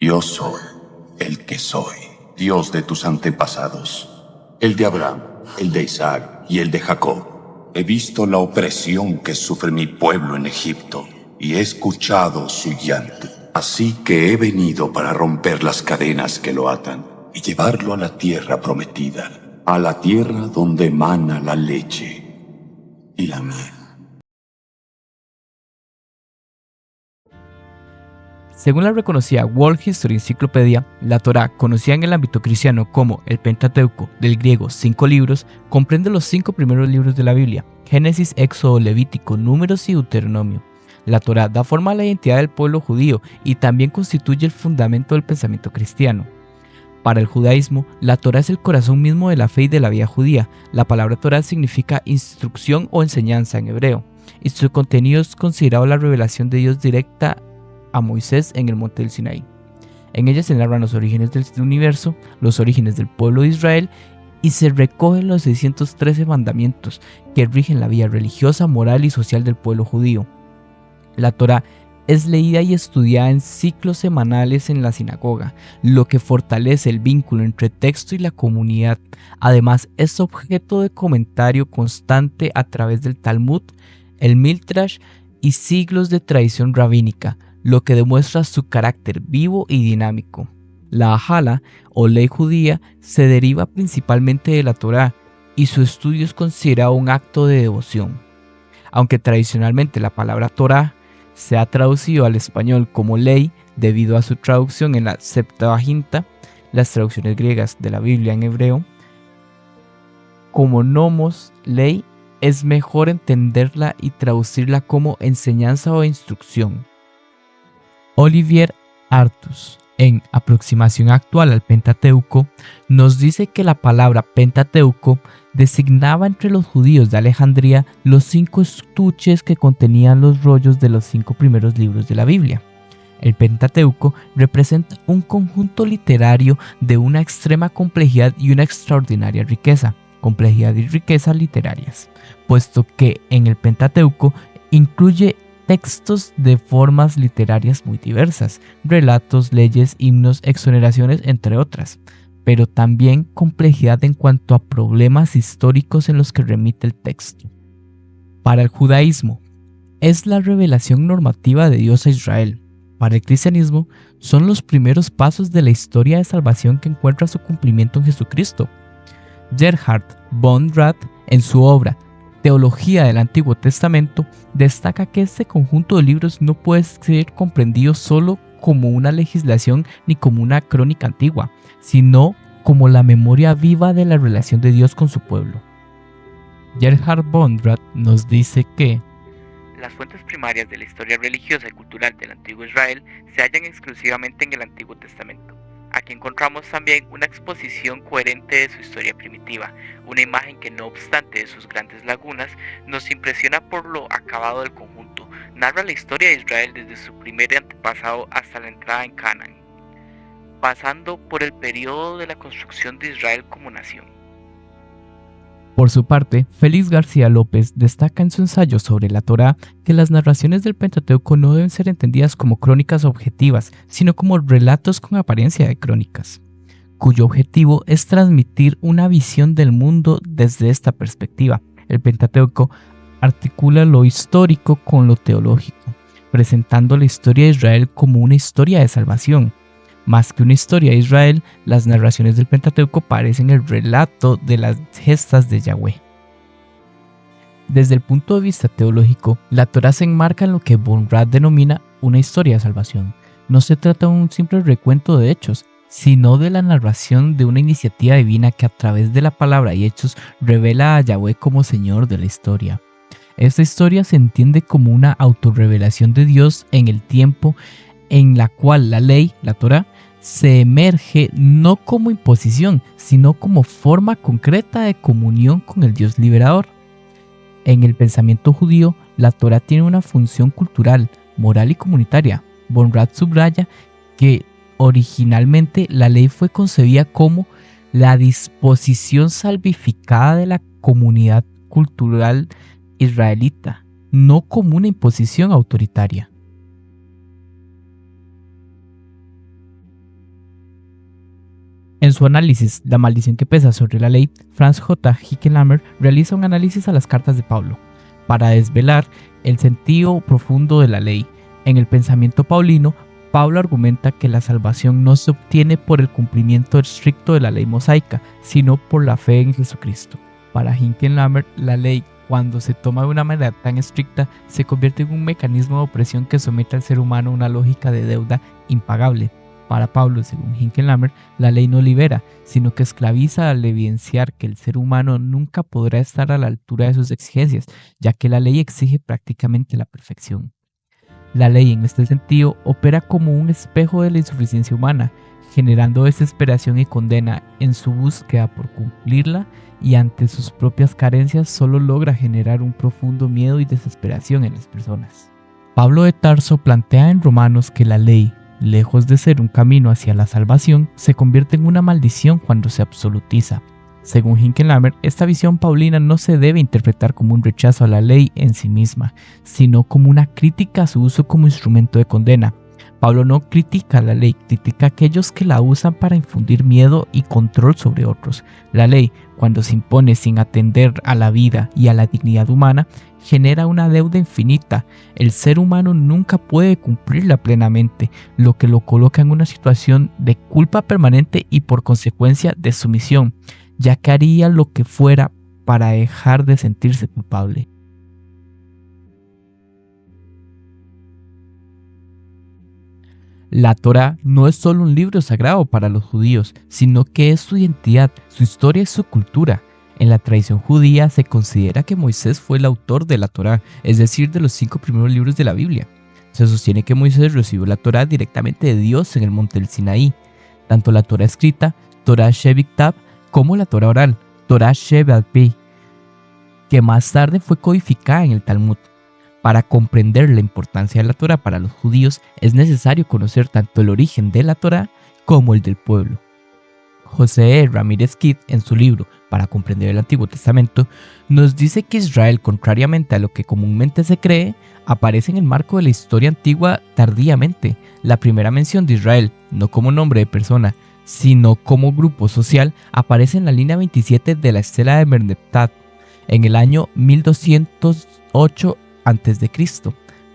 Yo soy el que soy, Dios de tus antepasados, el de Abraham, el de Isaac y el de Jacob. He visto la opresión que sufre mi pueblo en Egipto y he escuchado su llanto. Así que he venido para romper las cadenas que lo atan y llevarlo a la tierra prometida, a la tierra donde emana la leche y la miel. Según la reconocida World History Encyclopedia, la Torá, conocida en el ámbito cristiano como el Pentateuco, del griego 5 libros, comprende los 5 primeros libros de la Biblia: Génesis, Éxodo, Levítico, Números y Deuteronomio. La Torá da forma a la identidad del pueblo judío y también constituye el fundamento del pensamiento cristiano. Para el judaísmo, la Torá es el corazón mismo de la fe y de la vida judía. La palabra Torá significa instrucción o enseñanza en hebreo, y su contenido es considerado la revelación de Dios directa a Moisés en el monte del Sinaí. En ella se narran los orígenes del universo, los orígenes del pueblo de Israel y se recogen los 613 mandamientos que rigen la vida religiosa, moral y social del pueblo judío. La Torá es leída y estudiada en ciclos semanales en la sinagoga, lo que fortalece el vínculo entre texto y la comunidad. Además, es objeto de comentario constante a través del Talmud, el Midrash y siglos de tradición rabínica, lo que demuestra su carácter vivo y dinámico. La Halá, o ley judía, se deriva principalmente de la Torá y su estudio es considerado un acto de devoción. Aunque tradicionalmente la palabra Torá se ha traducido al español como ley debido a su traducción en la Septuaginta, las traducciones griegas de la Biblia en hebreo, como nomos, ley, es mejor entenderla y traducirla como enseñanza o instrucción. Olivier Artus, en Aproximación actual al Pentateuco, nos dice que la palabra Pentateuco designaba entre los judíos de Alejandría los 5 estuches que contenían los rollos de los 5 primeros libros de la Biblia. El Pentateuco representa un conjunto literario de una extrema complejidad y una extraordinaria riqueza, complejidad y riqueza literarias, puesto que en el Pentateuco incluye textos de formas literarias muy diversas, relatos, leyes, himnos, exoneraciones, entre otras, pero también complejidad en cuanto a problemas históricos en los que remite el texto. Para el judaísmo, es la revelación normativa de Dios a Israel. Para el cristianismo, son los primeros pasos de la historia de salvación que encuentra su cumplimiento en Jesucristo. Gerhard von Rad, en su obra Teología del Antiguo Testamento, destaca que este conjunto de libros no puede ser comprendido solo como una legislación ni como una crónica antigua, sino como la memoria viva de la relación de Dios con su pueblo. Gerhard von Rad nos dice que las fuentes primarias de la historia religiosa y cultural del antiguo Israel se hallan exclusivamente en el Antiguo Testamento. Aquí encontramos también una exposición coherente de su historia primitiva, una imagen que no obstante de sus grandes lagunas, nos impresiona por lo acabado del conjunto. Narra la historia de Israel desde su primer antepasado hasta la entrada en Canaán, pasando por el periodo de la construcción de Israel como nación. Por su parte, Félix García López destaca en su ensayo sobre la Torá que las narraciones del Pentateuco no deben ser entendidas como crónicas objetivas, sino como relatos con apariencia de crónicas, cuyo objetivo es transmitir una visión del mundo desde esta perspectiva. El Pentateuco articula lo histórico con lo teológico, presentando la historia de Israel como una historia de salvación. Más que una historia de Israel, las narraciones del Pentateuco parecen el relato de las gestas de Yahweh. Desde el punto de vista teológico, la Torá se enmarca en lo que von Rad denomina una historia de salvación. No se trata de un simple recuento de hechos, sino de la narración de una iniciativa divina que a través de la palabra y hechos revela a Yahweh como Señor de la historia. Esta historia se entiende como una autorrevelación de Dios en el tiempo en la cual la ley, la Torá, se emerge no como imposición, sino como forma concreta de comunión con el Dios liberador. En el pensamiento judío, la Torá tiene una función cultural, moral y comunitaria. Von Rad subraya que originalmente la ley fue concebida como la disposición salvificada de la comunidad cultural israelita, no como una imposición autoritaria. En su análisis La maldición que pesa sobre la ley, Franz J. Hickenloomer realiza un análisis a las cartas de Pablo para desvelar el sentido profundo de la ley. En el pensamiento paulino, Pablo argumenta que la salvación no se obtiene por el cumplimiento estricto de la ley mosaica, sino por la fe en Jesucristo. Para Hickenloomer, la ley, cuando se toma de una manera tan estricta, se convierte en un mecanismo de opresión que somete al ser humano a una lógica de deuda impagable. Para Pablo, según Hickenloomer, la ley no libera, sino que esclaviza al evidenciar que el ser humano nunca podrá estar a la altura de sus exigencias, ya que la ley exige prácticamente la perfección. La ley, en este sentido, opera como un espejo de la insuficiencia humana, generando desesperación y condena en su búsqueda por cumplirla, y ante sus propias carencias solo logra generar un profundo miedo y desesperación en las personas. Pablo de Tarso plantea en Romanos que la ley, lejos de ser un camino hacia la salvación, se convierte en una maldición cuando se absolutiza. Según Hickenloomer, esta visión paulina no se debe interpretar como un rechazo a la ley en sí misma, sino como una crítica a su uso como instrumento de condena. Pablo no critica la ley, critica a aquellos que la usan para infundir miedo y control sobre otros. La ley, cuando se impone sin atender a la vida y a la dignidad humana, genera una deuda infinita. El ser humano nunca puede cumplirla plenamente, lo que lo coloca en una situación de culpa permanente y por consecuencia de sumisión, ya que haría lo que fuera para dejar de sentirse culpable. La Torá no es solo un libro sagrado para los judíos, sino que es su identidad, su historia y su cultura. En la tradición judía se considera que Moisés fue el autor de la Torá, es decir, de los 5 primeros libros de la Biblia. Se sostiene que Moisés recibió la Torá directamente de Dios en el monte del Sinaí. Tanto la Torá escrita, Torah Shebiktab, como la Torá oral, Torah Shebal-Pi, que más tarde fue codificada en el Talmud. Para comprender la importancia de la Torá para los judíos es necesario conocer tanto el origen de la Torá como el del pueblo. José Ramírez Kidd, en su libro Para comprender el Antiguo Testamento, nos dice que Israel, contrariamente a lo que comúnmente se cree, aparece en el marco de la historia antigua tardíamente. La primera mención de Israel, no como nombre de persona, sino como grupo social, aparece en la línea 27 de la estela de Merneptah, en el año 1208 a.C.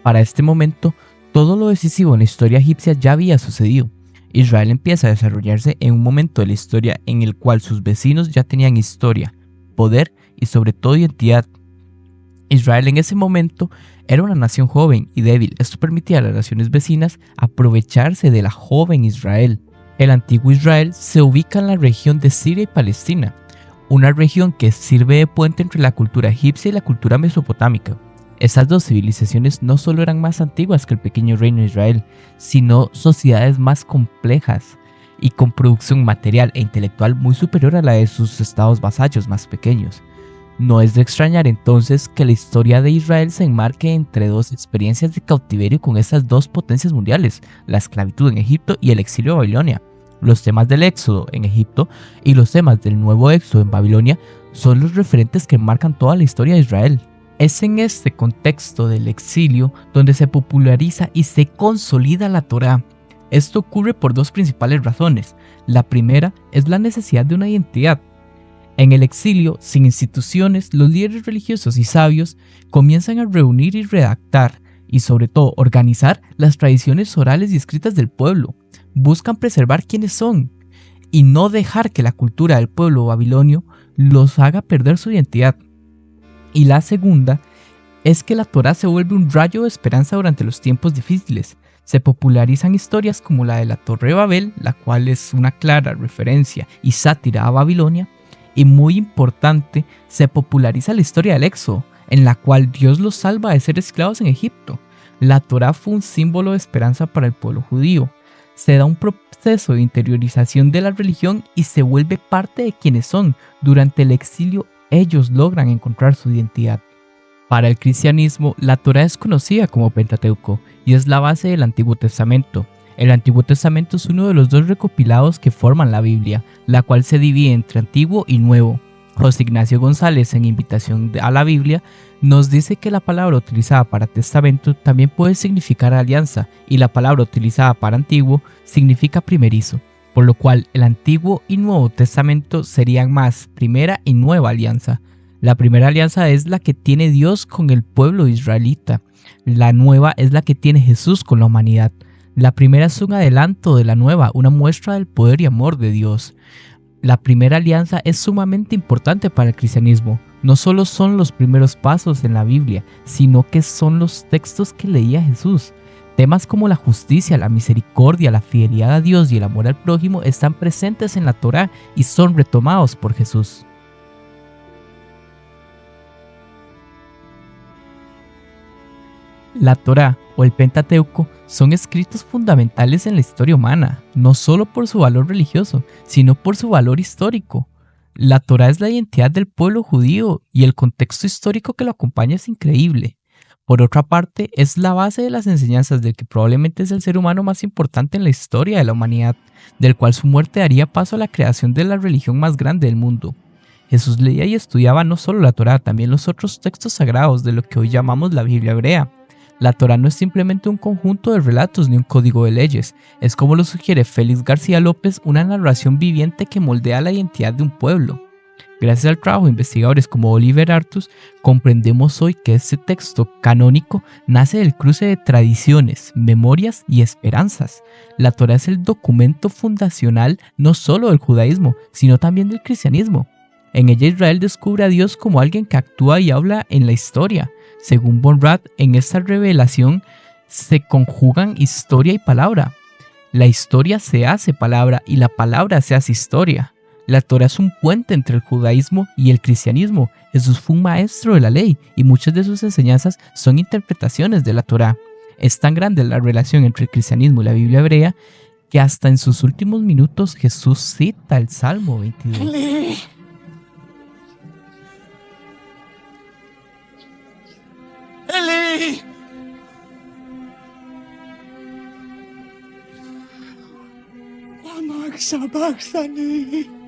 Para este momento, todo lo decisivo en la historia egipcia ya había sucedido. Israel empieza a desarrollarse en un momento de la historia en el cual sus vecinos ya tenían historia, poder y sobre todo identidad. Israel en ese momento era una nación joven y débil. Esto permitía a las naciones vecinas aprovecharse de la joven Israel. El antiguo Israel se ubica en la región de Siria y Palestina, una región que sirve de puente entre la cultura egipcia y la cultura mesopotámica. Estas dos civilizaciones no solo eran más antiguas que el pequeño reino de Israel, sino sociedades más complejas y con producción material e intelectual muy superior a la de sus estados vasallos más pequeños. No es de extrañar entonces que la historia de Israel se enmarque entre dos experiencias de cautiverio con estas dos potencias mundiales, la esclavitud en Egipto y el exilio a Babilonia. Los temas del éxodo en Egipto y los temas del nuevo éxodo en Babilonia son los referentes que marcan toda la historia de Israel. Es en este contexto del exilio donde se populariza y se consolida la Torá. Esto ocurre por dos principales razones. La primera es la necesidad de una identidad. En el exilio, sin instituciones, los líderes religiosos y sabios comienzan a reunir y redactar, y sobre todo organizar las tradiciones orales y escritas del pueblo. Buscan preservar quiénes son y no dejar que la cultura del pueblo babilonio los haga perder su identidad. Y la segunda es que la Torá se vuelve un rayo de esperanza durante los tiempos difíciles. Se popularizan historias como la de la Torre de Babel, la cual es una clara referencia y sátira a Babilonia, y muy importante, se populariza la historia del Éxodo, en la cual Dios los salva de ser esclavos en Egipto. La Torá fue un símbolo de esperanza para el pueblo judío. Se da un proceso de interiorización de la religión y se vuelve parte de quienes son. Durante el exilio, ellos logran encontrar su identidad. Para el cristianismo, la Torá es conocida como Pentateuco y es la base del Antiguo Testamento. El Antiguo Testamento es uno de los dos recopilados que forman la Biblia, la cual se divide entre Antiguo y Nuevo. José Ignacio González, en Invitación a la Biblia, nos dice que la palabra utilizada para testamento también puede significar alianza y la palabra utilizada para antiguo significa primerizo. por lo cual el Antiguo y Nuevo Testamento serían más primera y nueva alianza. La primera alianza es la que tiene Dios con el pueblo israelita. La nueva es la que tiene Jesús con la humanidad. La primera es un adelanto de la nueva, una muestra del poder y amor de Dios. La primera alianza es sumamente importante para el cristianismo. No solo son los primeros pasos en la Biblia, sino que son los textos que leía Jesús. Temas como la justicia, la misericordia, la fidelidad a Dios y el amor al prójimo están presentes en la Torá y son retomados por Jesús. La Torá o el Pentateuco son escritos fundamentales en la historia humana, no solo por su valor religioso, sino por su valor histórico. La Torá es la identidad del pueblo judío y el contexto histórico que lo acompaña es increíble. Por otra parte, es la base de las enseñanzas del que probablemente es el ser humano más importante en la historia de la humanidad, del cual su muerte daría paso a la creación de la religión más grande del mundo. Jesús leía y estudiaba no solo la Torá, también los otros textos sagrados de lo que hoy llamamos la Biblia hebrea. La Torá no es simplemente un conjunto de relatos ni un código de leyes, es como lo sugiere Félix García López, una narración viviente que moldea la identidad de un pueblo. Gracias al trabajo de investigadores como Oliver Artus, comprendemos hoy que este texto canónico nace del cruce de tradiciones, memorias y esperanzas. La Torá es el documento fundacional no solo del judaísmo, sino también del cristianismo. En ella Israel descubre a Dios como alguien que actúa y habla en la historia. Según Von Rad, en esta revelación se conjugan historia y palabra. La historia se hace palabra y la palabra se hace historia. La Torá es un puente entre el judaísmo y el cristianismo. Jesús fue un maestro de la ley y muchas de sus enseñanzas son interpretaciones de la Torá. Es tan grande la relación entre el cristianismo y la Biblia hebrea que hasta en sus últimos minutos Jesús cita el Salmo 22. Eli. Eli. Lama sabachthani.